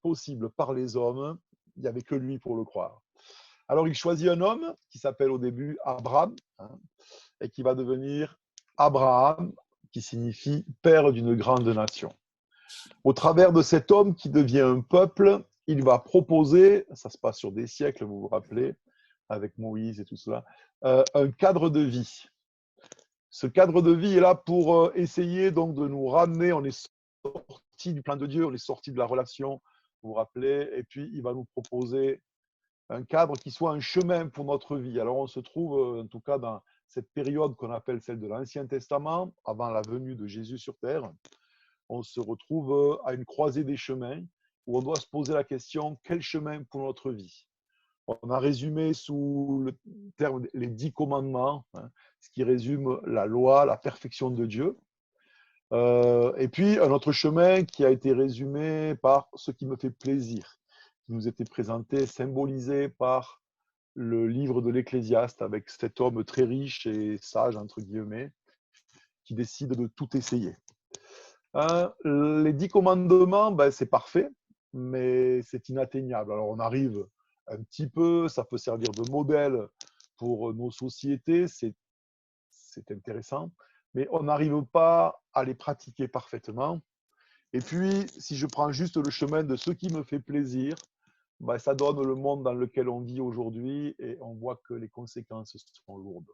possible par les hommes, il n'y avait que lui pour le croire. Alors il choisit un homme qui s'appelle au début Abraham, hein, et qui va devenir Abraham, qui signifie père d'une grande nation. Au travers de cet homme qui devient un peuple, il va proposer, ça se passe sur des siècles, vous vous rappelez, avec Moïse et tout cela, un cadre de vie. Ce cadre de vie est là pour essayer donc de nous ramener, on est sorti du plan de Dieu, on est sorti de la relation, vous vous rappelez, et puis il va nous proposer un cadre qui soit un chemin pour notre vie. Alors on se trouve en tout cas dans cette période qu'on appelle celle de l'Ancien Testament, avant la venue de Jésus sur terre. On se retrouve à une croisée des chemins où on doit se poser la question, quel chemin pour notre vie? On a résumé sous le terme les 10 commandements, hein, ce qui résume la loi, la perfection de Dieu. Et puis un autre chemin qui a été résumé par ce qui me fait plaisir, qui nous était présenté, symbolisé par le livre de l'Ecclésiaste, avec cet homme très riche et sage, entre guillemets, qui décide de tout essayer. Les 10 commandements, ben, c'est parfait, mais c'est inatteignable. Alors on arrive un petit peu, ça peut servir de modèle pour nos sociétés, c'est intéressant, mais on n'arrive pas à les pratiquer parfaitement. Et puis, si je prends juste le chemin de ce qui me fait plaisir, ben, ça donne le monde dans lequel on vit aujourd'hui et on voit que les conséquences sont lourdes.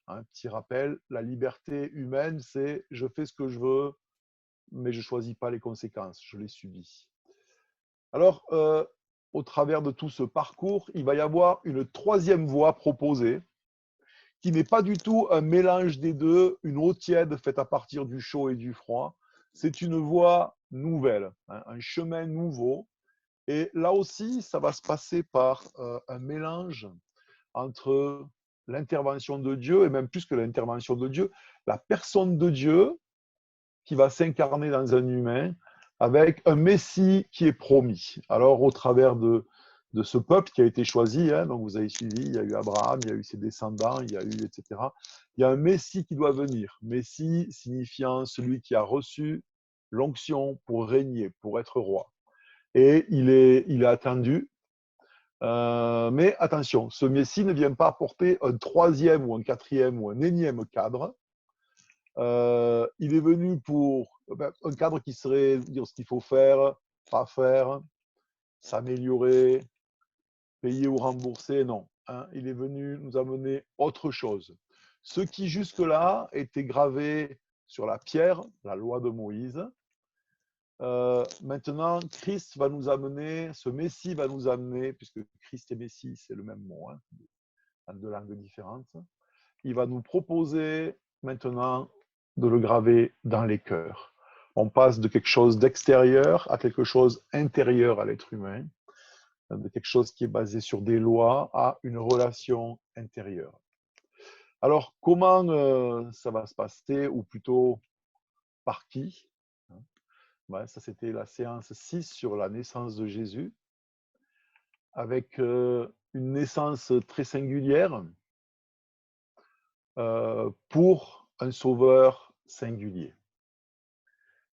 Un petit rappel, la liberté humaine, c'est je fais ce que je veux, mais je ne choisis pas les conséquences, je les subis. Alors, au travers de tout ce parcours, il va y avoir une troisième voie proposée, qui n'est pas du tout un mélange des deux, une eau tiède faite à partir du chaud et du froid. C'est une voie nouvelle, hein, un chemin nouveau. Et là aussi, ça va se passer par un mélange entre l'intervention de Dieu, et même plus que l'intervention de Dieu, la personne de Dieu qui va s'incarner dans un humain, avec un Messie qui est promis. Alors, au travers de ce peuple qui a été choisi, hein, donc vous avez suivi, il y a eu Abraham, il y a eu ses descendants, il y a eu, etc. Il y a un Messie qui doit venir. Messie signifiant celui qui a reçu l'onction pour régner, pour être roi. Et il est attendu. Mais attention, ce Messie ne vient pas apporter un troisième ou un quatrième ou un énième cadre. Il est venu pour un cadre qui serait dire ce qu'il faut faire, pas faire, s'améliorer, payer ou rembourser. Non, hein, il est venu nous amener autre chose. Ce qui jusque-là était gravé sur la pierre, la loi de Moïse. Maintenant, Christ va nous amener, ce Messie va nous amener, puisque Christ et Messie, c'est le même mot, hein, en deux langues différentes. Il va nous proposer maintenant de le graver dans les cœurs. On passe de quelque chose d'extérieur à quelque chose d'intérieur à l'être humain, de quelque chose qui est basé sur des lois à une relation intérieure. Alors, comment ça va se passer, ou plutôt par qui? Ouais, ça, c'était la séance 6 sur la naissance de Jésus, avec une naissance très singulière pour un sauveur singulier.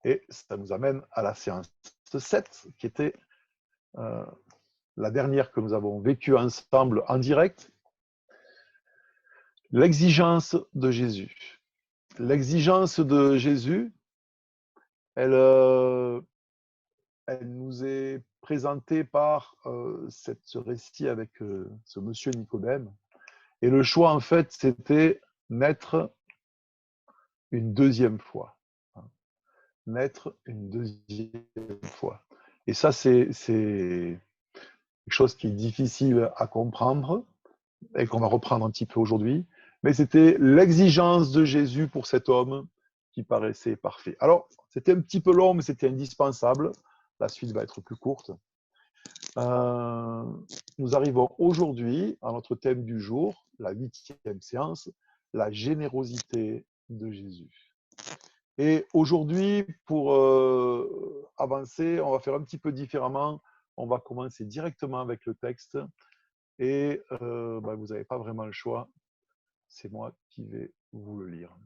Et ça nous amène à la séance 7, qui était la dernière que nous avons vécue ensemble en direct. L'exigence de Jésus. L'exigence de Jésus, elle nous est présentée par ce récit avec ce monsieur Nicodème. Et le choix, en fait, c'était naître une deuxième fois. Naître une deuxième fois. Et ça, c'est quelque chose qui est difficile à comprendre et qu'on va reprendre un petit peu aujourd'hui. Mais c'était l'exigence de Jésus pour cet homme qui paraissait parfait. Alors, c'était un petit peu long, mais c'était indispensable. La suite va être plus courte. Nous arrivons aujourd'hui à notre thème du jour, la 8e séance, la générosité de Jésus. Et aujourd'hui, pour avancer, on va faire un petit peu différemment. On va commencer directement avec le texte. Et vous n'avez pas vraiment le choix. C'est moi qui vais vous le lire.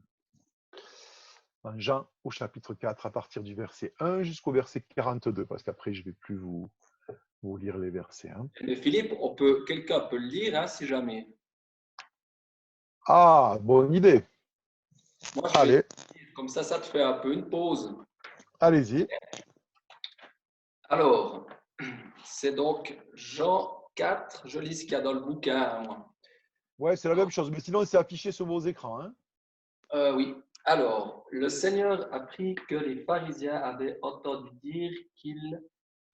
dans Jean au chapitre 4, à partir du verset 1 jusqu'au verset 42, parce qu'après, je ne vais plus vous lire les versets. Hein. Mais Philippe, quelqu'un peut le lire hein, si jamais. Ah, bonne idée. Moi, je vais Allez, lire. Comme ça te fait un peu une pause. allez-y. Alors, c'est donc Jean 4. Je lis ce qu'il y a dans le bouquin. Hein, moi. Ouais, c'est la même chose, mais sinon, c'est affiché sur vos écrans. Hein. Oui. Alors, le Seigneur apprit que les pharisiens avaient entendu dire qu'il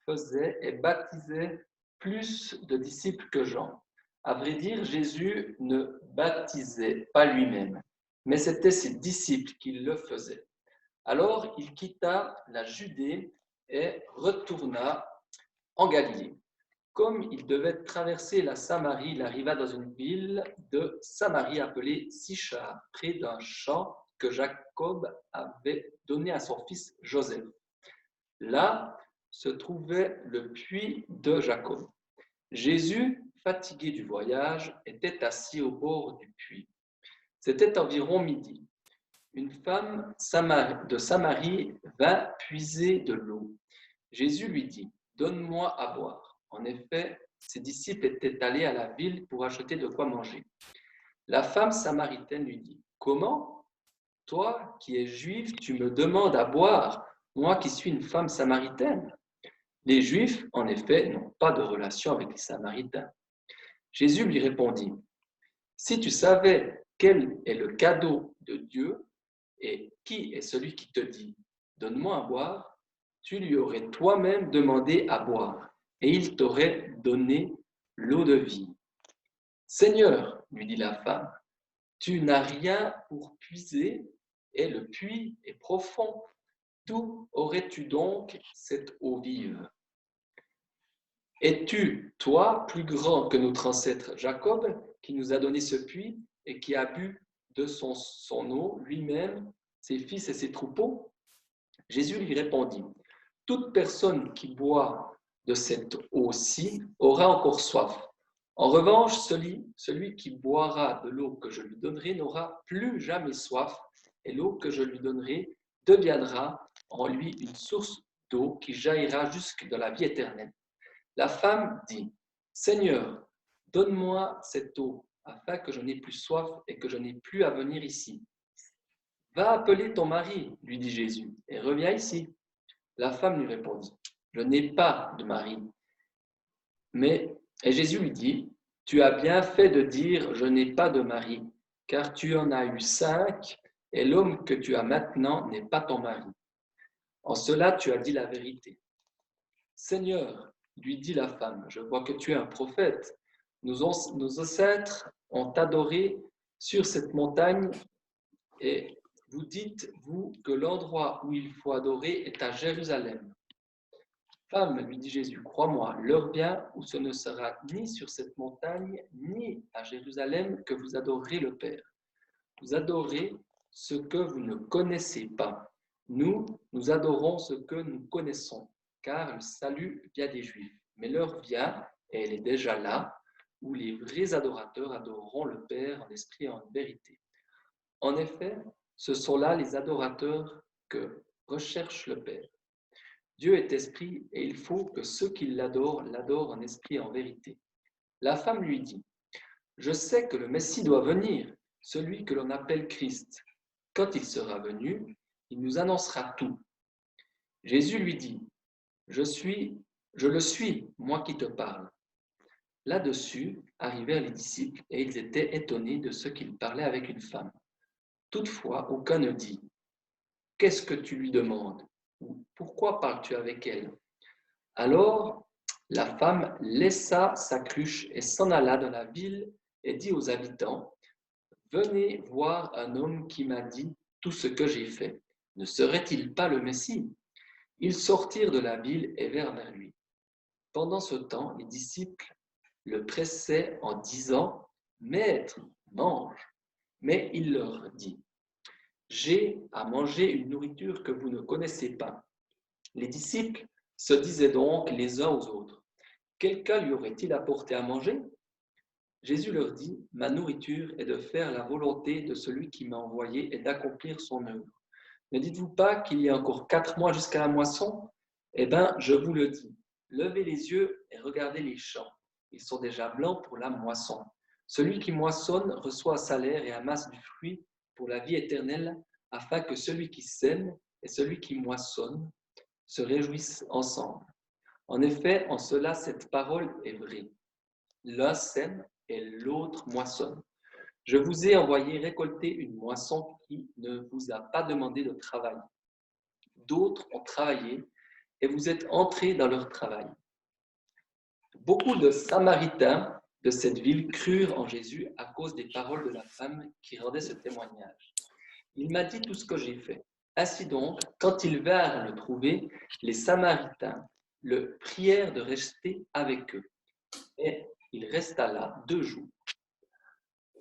faisait et baptisait plus de disciples que Jean. À vrai dire, Jésus ne baptisait pas lui-même, mais c'était ses disciples qui le faisaient. Alors, il quitta la Judée et retourna en Galilée. Comme il devait traverser la Samarie, il arriva dans une ville de Samarie appelée Sichar, près d'un champ que Jacob avait donné à son fils Joseph. Là se trouvait le puits de Jacob. Jésus, fatigué du voyage, était assis au bord du puits. C'était environ midi. Une femme de Samarie vint puiser de l'eau. Jésus lui dit, « Donne-moi à boire. » En effet, ses disciples étaient allés à la ville pour acheter de quoi manger. La femme samaritaine lui dit, « Comment? Toi qui es juif, tu me demandes à boire, moi qui suis une femme samaritaine. » Les Juifs, en effet, n'ont pas de relation avec les Samaritains. Jésus lui répondit, « Si tu savais quel est le cadeau de Dieu et qui est celui qui te dit, « Donne-moi à boire », tu lui aurais toi-même demandé à boire et il t'aurait donné l'eau de vie. « Seigneur, lui dit la femme, tu n'as rien pour puiser et le puits est profond. D'où aurais-tu donc cette eau vive? Es-tu, toi, plus grand que notre ancêtre Jacob, qui nous a donné ce puits et qui a bu de son eau lui-même, ses fils et ses troupeaux? » Jésus lui répondit, « Toute personne qui boit de cette eau-ci aura encore soif. En revanche, celui qui boira de l'eau que je lui donnerai n'aura plus jamais soif, et l'eau que je lui donnerai deviendra en lui une source d'eau qui jaillira jusque dans la vie éternelle. » La femme dit, « Seigneur, donne-moi cette eau, afin que je n'ai plus soif et que je n'ai plus à venir ici. » « Va appeler ton mari, lui dit Jésus, et reviens ici. » La femme lui répondit, « Je n'ai pas de mari. » Et Jésus lui dit, « Tu as bien fait de dire, je n'ai pas de mari, car tu en as eu 5, et l'homme que tu as maintenant n'est pas ton mari. En cela, tu as dit la vérité. » « Seigneur, lui dit la femme, je vois que tu es un prophète. Nos ancêtres ont adoré sur cette montagne et vous dites, vous, que l'endroit où il faut adorer est à Jérusalem. Femme, lui dit Jésus, crois-moi, l'heure vient où ce ne sera ni sur cette montagne, ni à Jérusalem que vous adorerez le Père. Vous adorez ce que vous ne connaissez pas. Nous adorons ce que nous connaissons, car le salut vient des Juifs. Mais l'heure vient, et elle est déjà là, où les vrais adorateurs adoreront le Père en esprit et en vérité. En effet, ce sont là les adorateurs que recherche le Père. Dieu est esprit et il faut que ceux qui l'adorent en esprit et en vérité. La femme lui dit, « Je sais que le Messie doit venir, celui que l'on appelle Christ. Quand il sera venu, il nous annoncera tout. » Jésus lui dit, « Je le suis, moi qui te parle. » Là-dessus arrivèrent les disciples et ils étaient étonnés de ce qu'il parlait avec une femme. Toutefois, aucun ne dit, « Qu'est-ce que tu lui demandes » ou « Pourquoi parles-tu avec elle » Alors la femme laissa sa cruche et s'en alla dans la ville et dit aux habitants, « Venez voir un homme qui m'a dit tout ce que j'ai fait. Ne serait-il pas le Messie ?» Ils sortirent de la ville et vinrent vers lui. Pendant ce temps, les disciples le pressaient en disant, « Maître, mange. » Mais il leur dit, « J'ai à manger une nourriture que vous ne connaissez pas. » Les disciples se disaient donc les uns aux autres, « Quelqu'un lui aurait-il apporté à manger ?» Jésus leur dit, « Ma nourriture est de faire la volonté de celui qui m'a envoyé et d'accomplir son œuvre. Ne dites-vous pas qu'il y a encore 4 mois jusqu'à la moisson? Eh bien, je vous le dis, levez les yeux et regardez les champs. Ils sont déjà blancs pour la moisson. Celui qui moissonne reçoit un salaire et amasse du fruit pour la vie éternelle, afin que celui qui sème et celui qui moissonne se réjouissent ensemble. En effet, en cela, cette parole est vraie. L'un sème et l'autre moissonne. Je vous ai envoyé récolter une moisson qui ne vous a pas demandé de travail. D'autres ont travaillé et vous êtes entrés dans leur travail. Beaucoup de Samaritains de cette ville crurent en Jésus à cause des paroles de la femme qui rendait ce témoignage. Il m'a dit tout ce que j'ai fait. Ainsi donc, quand ils vinrent le trouver, les Samaritains le prièrent de rester avec eux. Et il resta là 2 jours.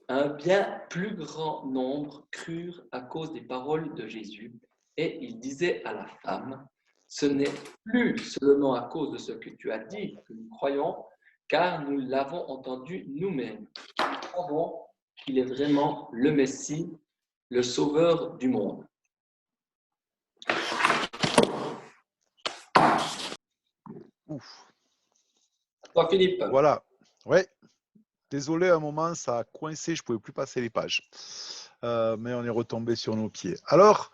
Un bien plus grand nombre crurent à cause des paroles de Jésus, et il disait à la femme, ce n'est plus seulement à cause de ce que tu as dit que nous croyons, car nous l'avons entendu nous-mêmes. Nous savons qu'il est vraiment le Messie, le Sauveur du monde. Ouf. Toi, Philippe. Voilà. Ouais. Désolé, à un moment, ça a coincé, je ne pouvais plus passer les pages. Mais on est retombé sur nos pieds. Alors,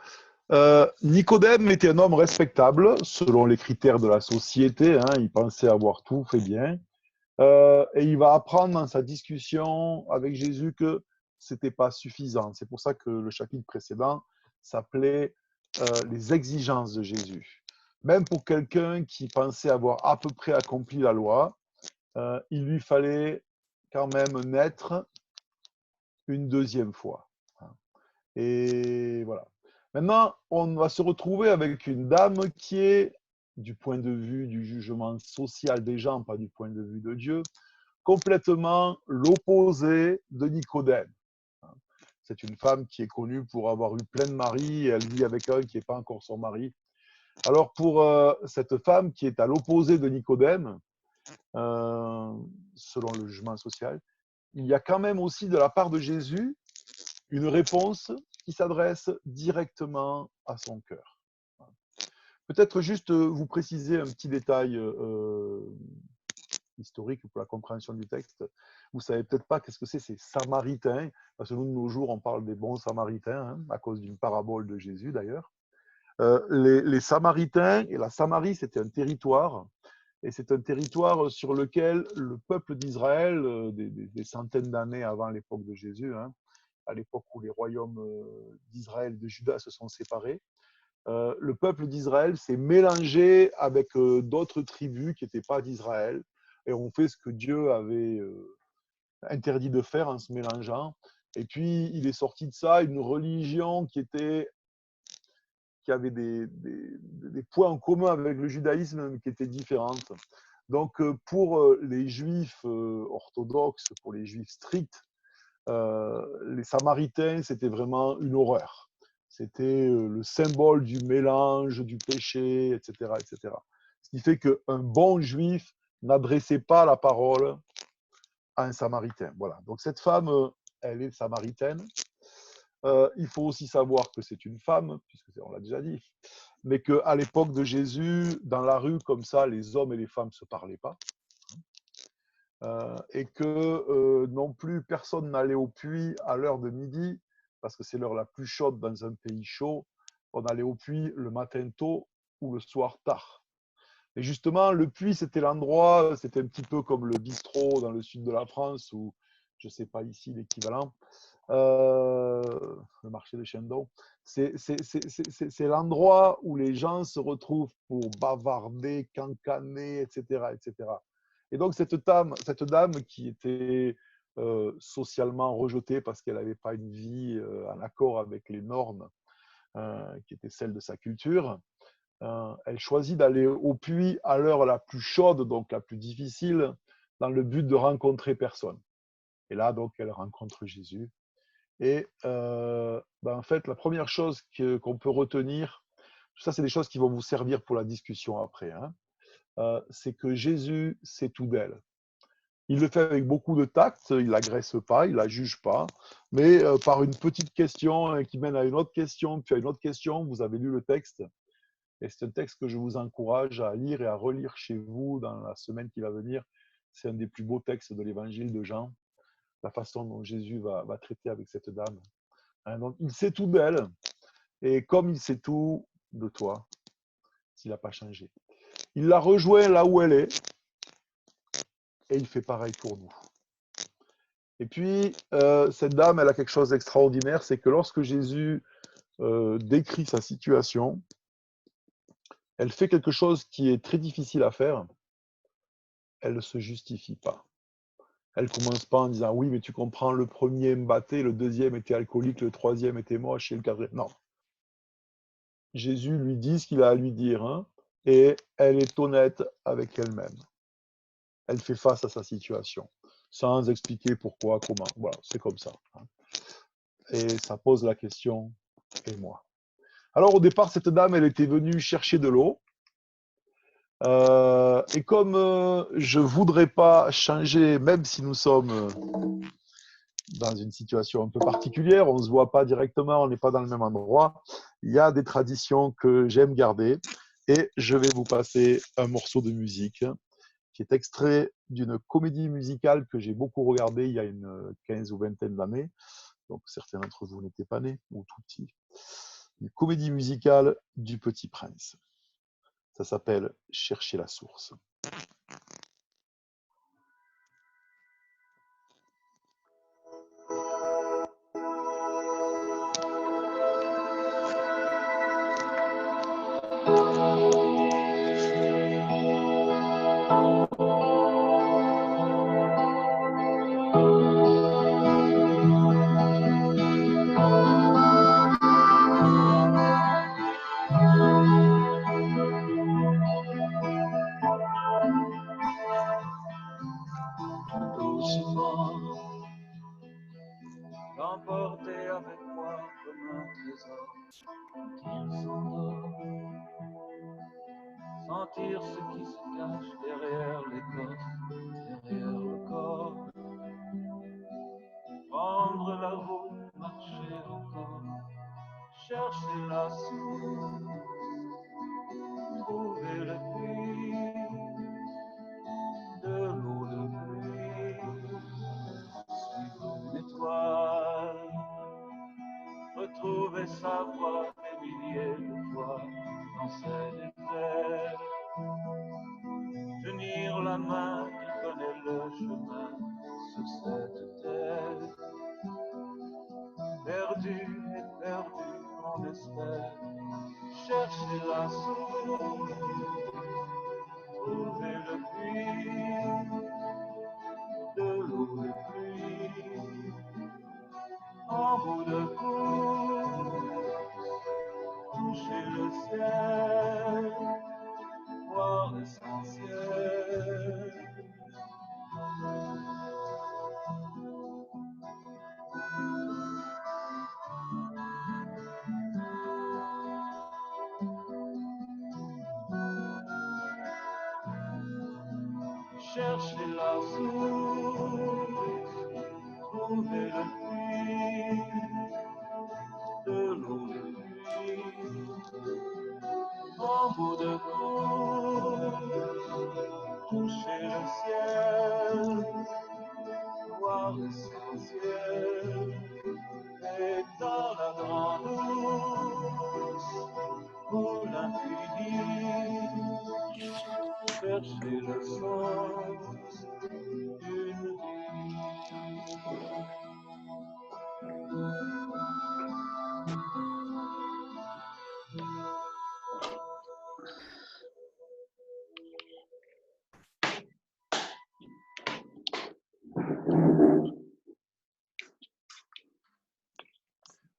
Nicodème était un homme respectable, selon les critères de la société. Hein, il pensait avoir tout fait bien. Et il va apprendre dans sa discussion avec Jésus que ce n'était pas suffisant. C'est pour ça que le chapitre précédent s'appelait les exigences de Jésus. Même pour quelqu'un qui pensait avoir à peu près accompli la loi, il lui fallait quand même naître une deuxième fois. Et voilà. Maintenant, on va se retrouver avec une dame qui est, du point de vue du jugement social des gens, pas du point de vue de Dieu, complètement l'opposé de Nicodème. C'est une femme qui est connue pour avoir eu plein de maris, et elle vit avec un qui n'est pas encore son mari. Alors pour cette femme qui est à l'opposé de Nicodème, selon le jugement social, il y a quand même aussi de la part de Jésus une réponse qui s'adresse directement à son cœur. Peut-être juste vous préciser un petit détail historique pour la compréhension du texte. Vous ne savez peut-être pas qu'est-ce que c'est ces Samaritains, parce que nous, de nos jours, on parle des bons Samaritains, hein, à cause d'une parabole de Jésus d'ailleurs. Les Samaritains et la Samarie, c'était un territoire, et c'est un territoire sur lequel le peuple d'Israël, des centaines d'années avant l'époque de Jésus, hein, à l'époque où les royaumes d'Israël et de Juda se sont séparés, le peuple d'Israël s'est mélangé avec d'autres tribus qui n'étaient pas d'Israël, et ont fait ce que Dieu avait interdit de faire en se mélangeant. Et puis, il est sorti de ça une religion qui avait des points en commun avec le judaïsme, mais qui étaient différentes. Donc, pour les juifs orthodoxes, pour les juifs stricts, les Samaritains, c'était vraiment une horreur. C'était le symbole du mélange, du péché, etc., etc. Ce qui fait qu'un bon juif n'adressait pas la parole à un Samaritain. Voilà. Donc cette femme, elle est samaritaine. Il faut aussi savoir que c'est une femme, puisque on l'a déjà dit, mais qu'à l'époque de Jésus, dans la rue, comme ça, les hommes et les femmes ne se parlaient pas. Et que non plus personne n'allait au puits à l'heure de midi, parce que c'est l'heure la plus chaude dans un pays chaud. On allait au puits le matin tôt ou le soir tard. Et justement, le puits, c'était l'endroit, c'était un petit peu comme le bistrot dans le sud de la France, ou je ne sais pas ici l'équivalent, le marché de Chendon. C'est l'endroit où les gens se retrouvent pour bavarder, cancaner, etc., etc. Et donc, cette dame qui était socialement rejetée parce qu'elle n'avait pas une vie en accord avec les normes qui étaient celles de sa culture, elle choisit d'aller au puits à l'heure la plus chaude, donc la plus difficile, dans le but de rencontrer personne. Et là, donc, elle rencontre Jésus. Et en fait, la première chose qu'on peut retenir, tout ça, c'est des choses qui vont vous servir pour la discussion après, hein, c'est que Jésus sait tout d'elle. Il le fait avec beaucoup de tact, il l'agresse pas, il la juge pas, mais par une petite question qui mène à une autre question, puis à une autre question. Vous avez lu le texte, et c'est un texte que je vous encourage à lire et à relire chez vous dans la semaine qui va venir. C'est un des plus beaux textes de l'évangile de Jean, la façon dont Jésus va traiter avec cette dame. Hein, donc, il sait tout d'elle, et comme il sait tout de toi, s'il n'a pas changé. Il la rejoint là où elle est, et il fait pareil pour nous. Et puis, cette dame, elle a quelque chose d'extraordinaire, c'est que lorsque Jésus décrit sa situation, elle fait quelque chose qui est très difficile à faire. Elle ne se justifie pas. Elle ne commence pas en disant « Oui, mais tu comprends, le premier me battait, le deuxième était alcoolique, le troisième était moche et le quatrième… » Non. Jésus lui dit ce qu'il a à lui dire, hein, et elle est honnête avec elle-même. Elle fait face à sa situation, sans expliquer pourquoi, comment. Voilà, c'est comme ça. Hein. Et ça pose la question « Et moi ?» Alors au départ, cette dame, elle était venue chercher de l'eau. Et comme je ne voudrais pas changer, même si nous sommes dans une situation un peu particulière, on ne se voit pas directement, on n'est pas dans le même endroit, il y a des traditions que j'aime garder. Et je vais vous passer un morceau de musique qui est extrait d'une comédie musicale que j'ai beaucoup regardée il y a une 15 ou vingtaine d'années. Donc certains d'entre vous n'étaient pas nés ou tout petits. Une comédie musicale du Petit Prince. Ça s'appelle « Chercher la source ». L'emporter avec moi comme un trésor, qu'il s'endort. Sentir ce qui se cache derrière l'écorce, derrière le corps. Prendre la route, marcher encore, chercher la source, trouver le puits, de l'eau de pluie, suivre une étoile. Retrouver sa voix des milliers de fois dans cette épreuve. Tenir la main qui connaît le chemin sur cette terre. Perdu et perdu, on espère chercher la source, trouver le puits, de l'eau de pluie. En bout de course, toucher le ciel, voir l'essentiel. Chercher la source, trouver le puits, de l'eau de pluie. En bout de course, toucher le ciel, voir l'essentiel. Et dans la grande ours, pour l'infini, chercher le sens d'une vie.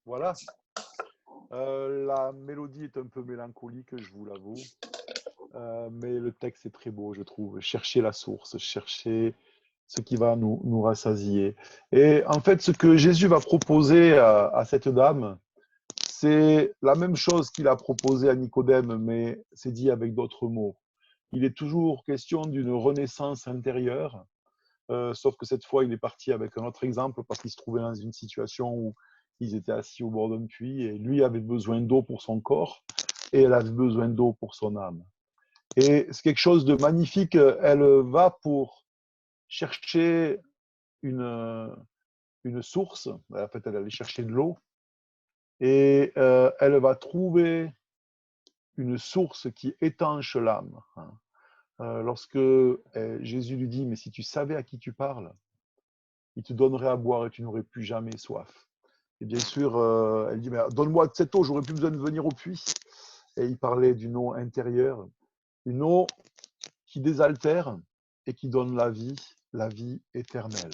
Voilà. La mélodie est un peu mélancolique, je vous l'avoue. Mais le texte est très beau, je trouve. Chercher la source, chercher ce qui va nous rassasier. Et en fait, ce que Jésus va proposer à cette dame, c'est la même chose qu'il a proposé à Nicodème, mais c'est dit avec d'autres mots. Il est toujours question d'une renaissance intérieure, sauf que cette fois, il est parti avec un autre exemple parce qu'il se trouvait dans une situation où ils étaient assis au bord d'un puits et lui avait besoin d'eau pour son corps et elle avait besoin d'eau pour son âme. Et c'est quelque chose de magnifique. Elle va pour chercher une source. En fait, elle allait chercher de l'eau et elle va trouver une source qui étanche l'âme. Lorsque Jésus lui dit, mais si tu savais à qui tu parles, il te donnerait à boire et tu n'aurais plus jamais soif. Et bien sûr, elle dit, mais donne-moi de cette eau, j'aurais plus besoin de venir au puits. Et il parlait d'une eau intérieure, une eau qui désaltère et qui donne la vie éternelle.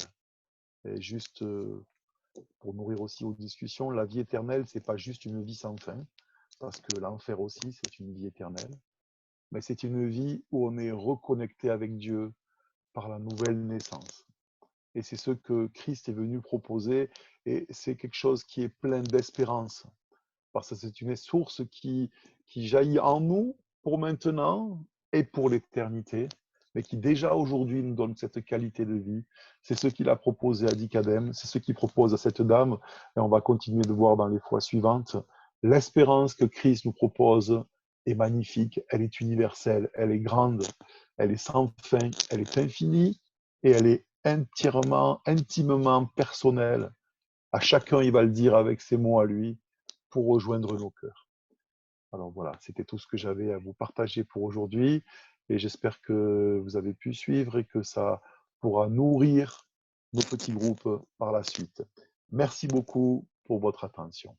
Et juste pour nourrir aussi aux discussions, la vie éternelle, c'est pas juste une vie sans fin, parce que l'enfer aussi, c'est une vie éternelle, mais c'est une vie où on est reconnecté avec Dieu par la nouvelle naissance. Et c'est ce que Christ est venu proposer, et c'est quelque chose qui est plein d'espérance, parce que c'est une source qui jaillit en nous pour maintenant et pour l'éternité, mais qui déjà aujourd'hui nous donne cette qualité de vie. C'est ce qu'il a proposé à Nicodème, c'est ce qu'il propose à cette dame, et on va continuer de voir dans les fois suivantes. L'espérance que Christ nous propose est magnifique, elle est universelle, elle est grande, elle est sans fin, elle est infinie, et elle est intimement personnelle. À chacun, il va le dire avec ses mots à lui, pour rejoindre nos cœurs. Alors voilà, c'était tout ce que j'avais à vous partager pour aujourd'hui et j'espère que vous avez pu suivre et que ça pourra nourrir nos petits groupes par la suite. Merci beaucoup pour votre attention.